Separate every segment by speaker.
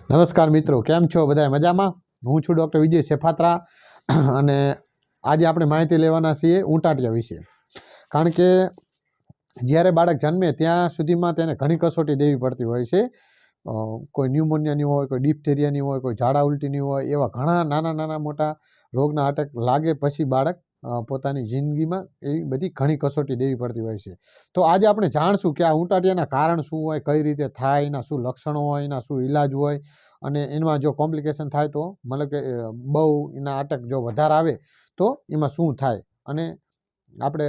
Speaker 1: નમસ્કાર મિત્રો, કેમ છો બધા? મજામાં? હું છું ડૉક્ટર વિજય સેફાત્રા અને આજે આપણે માહિતી લેવાના છીએ ઊંટાટિયા વિશે. કારણ કે જ્યારે બાળક જન્મે ત્યાં સુધીમાં તેને ઘણી કસોટી દેવી પડતી હોય છે. કોઈ ન્યુમોનિયાની હોય, કોઈ ડિપ્થેરિયાની હોય, કોઈ ઝાડા ઉલટીની હોય, એવા ઘણા નાના નાના મોટા રોગના અટેક લાગે પછી બાળક પોતાની જિંદગીમાં એવી બધી ઘણી કસોટી દેવી પડતી હોય છે. તો આજે આપણે જાણશું કે આ ઊંટાટિયાના કારણ શું હોય, કઈ રીતે થાય, એના શું લક્ષણો હોય, એના શું ઈલાજ હોય, અને એમાં જો કોમ્પ્લિકેશન થાય તો મતલબ કે બહુ એના અટેક જો વધારે આવે તો એમાં શું થાય, અને આપણે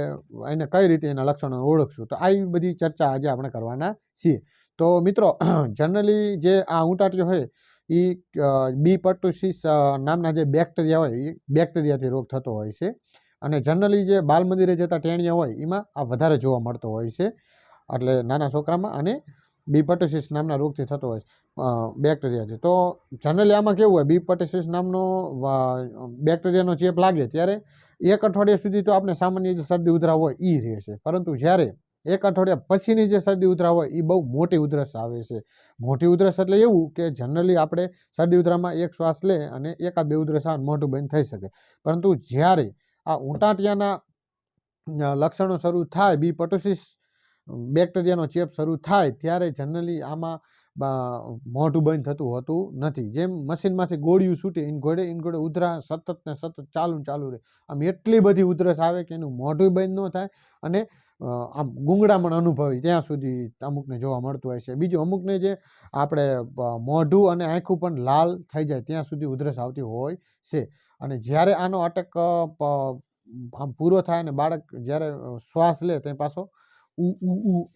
Speaker 1: એને કઈ રીતે એના લક્ષણો ઓળખશું. તો આવી બધી ચર્ચા આજે આપણે કરવાના છીએ. તો મિત્રો, જનરલી જે આ ઊંટાટિયો હોય એ બી પર્ટુસિસ નામના જે બેક્ટેરિયા હોય એ બેક્ટેરિયાથી રોગ થતો હોય છે. અને જનરલી જે બાલ મંદિરે જતા ટેણિયા હોય એમાં આ વધારે જોવા મળતો હોય છે, એટલે નાના છોકરામાં, અને બી પર્ટુસિસ નામના રોગથી થતો હોય બેક્ટેરિયાથી. તો જનરલી આમાં કેવું હોય, બી પર્ટુસિસ નામનો બેક્ટેરિયાનો ચેપ લાગે ત્યારે 1 અઠવાડિયા સુધી તો આપણે સામાન્ય જે શરદી ઉધરા હોય એ રહે છે. પરંતુ જ્યારે 1 અઠવાડિયા પછીની જે શરદી ઉધરા હોય એ બહુ મોટી ઉધરસ આવે છે. મોટી ઉધરસ એટલે એવું કે જનરલી આપણે શરદી ઉધરામાં એક શ્વાસ લે અને એકાદ બે ઉધરસ આવે મોઢું બંધ થઈ શકે. પરંતુ જ્યારે આ ઊંટાટિયાના લક્ષણો શરૂ થાય, બી પર્ટુસિસ બેક્ટેરિયાનો ચેપ શરૂ થાય ત્યારે જનરલી આમાં મોઢું બંધ થતું હોતું નથી. જેમ મશીનમાંથી ગોળીઓ છૂટે ઇન ઘોડે ઉધરા સતત ને સતત ચાલુ રહે. આમ એટલી બધી ઉધરસ આવે કે એનું મોઢું બંધ ન થાય, અને આમ ગુંગળામણ અનુભવી ત્યાં સુધી અમુકને જોવા મળતું હોય છે. બીજું, અમુકને જે આપણે મોઢું અને આંખું પણ લાલ થઈ જાય ત્યાં સુધી ઉધરસ આવતી હોય છે. અને જ્યારે આનો અટેક આમ પૂરો થાય અને બાળક જ્યારે શ્વાસ લે ત્યાં પાછો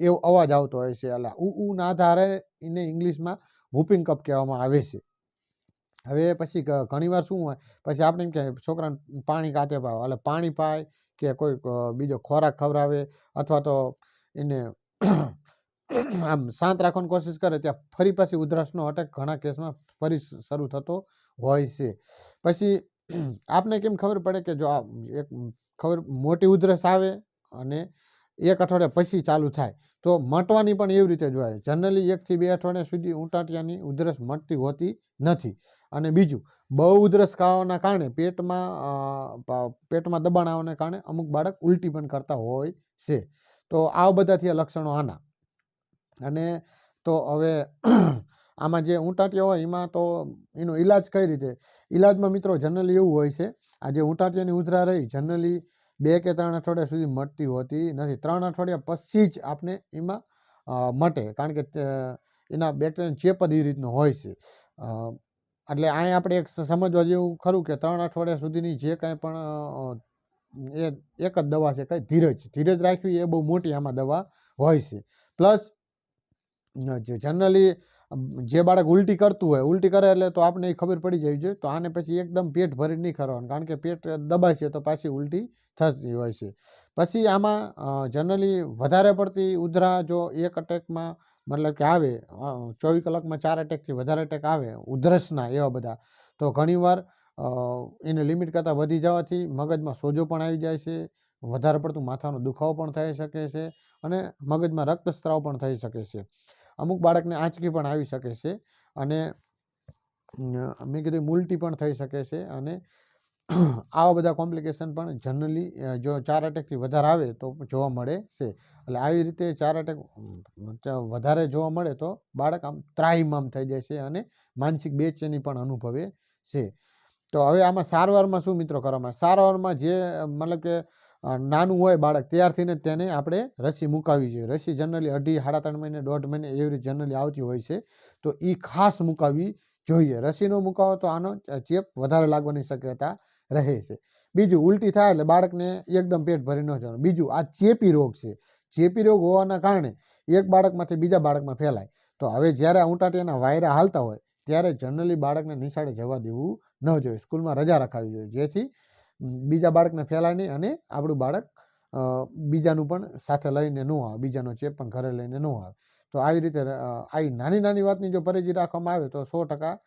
Speaker 1: એવો અવાજ આવતો હોય છે. એટલે ના આધારે એને ઇંગ્લિશમાં વૂપિંગ કપ કહેવામાં આવે છે. હવે પછી ઘણીવાર શું હોય, પછી આપણે એમ કે છોકરાને પાણી કાતે પાવ, એટલે પાણી પાય કે કોઈ બીજો ખોરાક ખવડાવે અથવા તો એને આમ શાંત રાખવાની કોશિશ કરે ત્યાં ફરી પછી ઉધરસનો અટેક ઘણા કેસમાં ફરી શરૂ થતો હોય છે. પછી આપને કેમ ખબર પડે કે જો એક મોટી ઉધરસ આવે અને 1 અઠવાડિયા પછી ચાલુ થાય તો મટવાની પણ એવી રીતે જોવાય. જનરલી 1 થી 2 અઠવાડિયા સુધી ઊંટાટિયાની ઉધરસ મટતી હોતી નથી. અને બીજું, બહુ ઉધરસ ખાવાના કારણે પેટમાં દબાણ આવવાના કારણે અમુક બાળક ઉલટી પણ કરતા હોય છે. તો આવા બધા થયા લક્ષણો આના. અને તો હવે આમાં જે ઊંટાટિયા હોય એમાં તો એનો ઈલાજ કઈ રીતે? ઈલાજમાં મિત્રો જનરલી એવું હોય છે, આ જે ઊંટાટિયાની ઉધરા રહી જનરલી 2 કે 3 અઠવાડિયા સુધી મટતી હોતી નથી. 3 અઠવાડિયા પછી જ આપણે એમાં મટે, કારણ કે એના બેક્ટેરિયાનો ચેપ જ એ રીતનો હોય છે. એટલે અહીંયા આપણે એક સમજવા જેવું ખરું કે 3 અઠવાડિયા સુધીની જે કાંઈ પણ એ એક જ દવા છે, કઈ ધીરજ રાખવી એ બહુ મોટી આમાં દવા હોય છે. પ્લસ જનરલી જે બાળક ઉલટી કરતું હોય, ઉલટી કરે એટલે તો આપણે એ ખબર પડી જવી જોઈએ. તો આને પછી એકદમ પેટ ભરી નહીં કરવાનું, કારણ કે પેટ દબાય છે તો પાછી ઉલટી થતી હોય છે. પછી આમાં જનરલી વધારે પડતી ઉધરા જો એક અટેકમાં મતલબ કે આવે, 24 કલાકમાં 4 અટેકથી વધારે અટેક આવે ઉધરસના એવા બધા, તો ઘણીવાર એને લિમિટ કરતાં વધી જવાથી મગજમાં સોજો પણ આવી જાય છે, વધારે પડતું માથાનો દુખાવો પણ થઈ શકે છે, અને મગજમાં રક્તસ્રાવ પણ થઈ શકે છે. અમુક બાળકને આંચકી પણ આવી શકે છે, અને મેં કીધું ઉલટી પણ થઈ શકે છે. અને આવા બધા કોમ્પ્લિકેશન પણ જનરલી જો 4 અટેકથી વધારે આવે તો જોવા મળે છે. એટલે આવી રીતે 4 અટેક વધારે જોવા મળે તો બાળક આમ ત્રાહિમામ થઈ જાય છે અને માનસિક બેચેની પણ અનુભવે છે. તો હવે આમાં સારવારમાં શું મિત્રો કરવામાં? સારવારમાં જે મતલબ કે નાનું હોય બાળક ત્યારથી ને તેને આપણે રસી મુકાવવી જોઈએ. રસી જનરલી 2.5, 3.5 મહિને, 1.5 મહિને એવી રીતે જનરલી આવતી હોય છે. તો એ ખાસ મુકાવવી જોઈએ. રસી ન મુકાવો તો આનો ચેપ વધારે લાગવાની શક્યતા રહે છે. બીજું, ઉલટી થાય એટલે બાળકને એકદમ પેટ ભરી ન જવાનું. બીજું, આ ચેપી રોગ છે. ચેપી રોગ હોવાના કારણે એક બાળકમાંથી બીજા બાળકમાં ફેલાય. તો હવે જ્યારે આ ઊંટાટિયાના વાયરા હાલતા હોય ત્યારે જનરલી બાળકને નિશાળે જવા દેવું ન જોઈએ, સ્કૂલમાં રજા રખાવી જોઈએ, જેથી બીજા બાળકને ફેલાય નહીં અને આપણું બાળક બીજાનું પણ સાથે લઈને ન આવે, બીજાનો ચેપ પણ ઘરે લઈને ન આવે. તો આવી રીતે આવી નાની નાની વાતની જો પરેજી રાખવામાં આવે તો 100%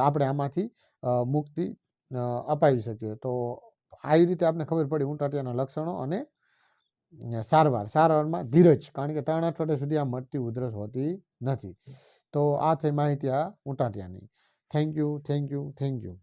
Speaker 1: આપણે આમાંથી મુક્તિ અપાવી શકીએ. તો આવી રીતે આપણે ખબર પડી ઊંટાટિયાના લક્ષણો અને સારવારમાં ધીરજ, કારણ કે 3 અઠવાડિયા સુધી આ મટતી ઉધરસ હોતી નથી. તો આ થઈ માહિતી આ ઉટાટિયાની. Thank you.